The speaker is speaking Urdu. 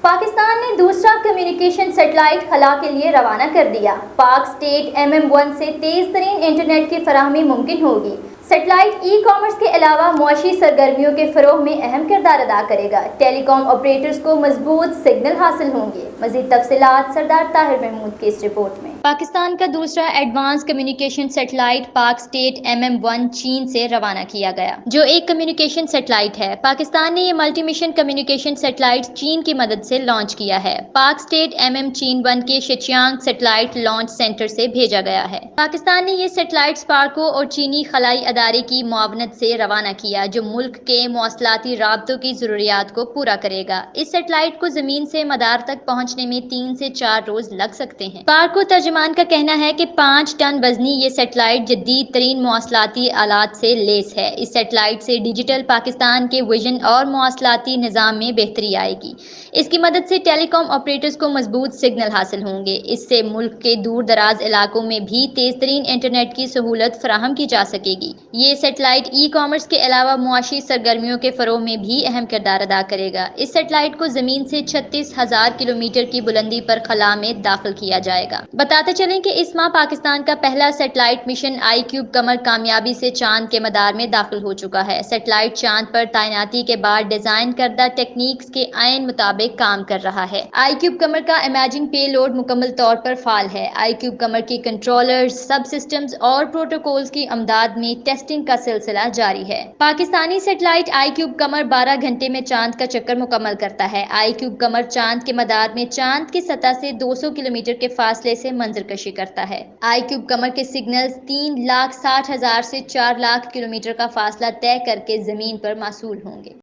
پاکستان نے دوسرا کمیونیکیشن سیٹلائٹ خلا کے لیے روانہ کر دیا۔ پاک اسٹیٹ MM-1 سے تیز ترین انٹرنیٹ کی فراہمی ممکن ہوگی۔ سیٹلائٹ ای کامرس کے علاوہ معاشی سرگرمیوں کے فروغ میں اہم کردار ادا کرے گا۔ ٹیلی کام آپریٹرز کو مضبوط سگنل حاصل ہوں گے۔ مزید تفصیلات سردار طاہر محمود کی اس رپورٹ میں۔ پاکستان کا دوسرا ایڈوانس کمیونیکیشن سیٹلائٹ پاک اسٹیٹ MM-1 چین سے روانہ کیا گیا، جو ایک کمیونیکیشن سیٹلائٹ ہے۔ پاکستان نے یہ ملٹی مشن کمیونیکیشن سیٹلائٹ چین کی مدد سے لانچ کیا ہے۔ پاک اسٹیٹ چین 1 کے شیچیانگ سیٹلائٹ لانچ سینٹر سے بھیجا گیا ہے۔ پاکستان نے یہ سیٹلائٹ اسپارکو اور چینی خلائی ادارے کی معاونت سے روانہ کیا، جو ملک کے مواصلاتی رابطوں کی ضروریات کو پورا کرے گا۔ اس سیٹلائٹ کو زمین سے مدار تک پہنچنے میں 3 سے 4 روز لگ سکتے ہیں۔ اسپارکو ترجمان کا کہنا ہے کہ 5 ٹن وزنی یہ سیٹلائٹ جدید ترین مواصلاتی آلات سے لیس ہے۔ اس سیٹلائٹ سے ڈیجیٹل پاکستان کے ویژن اور مواصلاتی نظام میں بہتری آئے گی۔ اس کی مدد سے ٹیلی کام آپریٹرز کو مضبوط سگنل حاصل ہوں گے۔ اس سے ملک کے دور دراز علاقوں میں بھی تیز ترین انٹرنیٹ کی سہولت فراہم کی جا سکے گی۔ یہ سیٹلائٹ ای کامرس کے علاوہ معاشی سرگرمیوں کے فروغ میں بھی اہم کردار ادا کرے گا۔ اس سیٹلائٹ کو زمین سے 36,000 کلومیٹر کی بلندی پر خلا میں داخل کیا جائے گا۔ بتاتے چلیں کہ اس ماہ پاکستان کا پہلا satellite mission I cube Qamar کامیابی سے چاند کے مدار میں داخل ہو چکا ہے۔ سیٹلائٹ چاند پر تعیناتی کے بعد ڈیزائن کردہ ٹیکنیکس کے عین مطابق کام کر رہا ہے۔ آئی کیوب قمر کا امیجنگ پے لوڈ مکمل طور پر فعال ہے۔ آئی کیوب قمر کے کنٹرولرز، سب سسٹمز اور پروٹوکولز کی امداد میں ٹیسٹنگ کا سلسلہ جاری ہے۔ پاکستانی سیٹلائٹ آئی کیوب قمر 12 گھنٹے میں چاند کا چکر مکمل کرتا ہے۔ آئی کیوب قمر چاند کے مدار میں چاند کی سطح سے 200 کلومیٹر کے فاصلے سے منظر کشی کرتا ہے۔ آئی کیوب قمر کے سگنلز 3,60,000 سے 4,00,000 کلومیٹر کا فاصلہ طے کر کے زمین پر موصول ہوں گے۔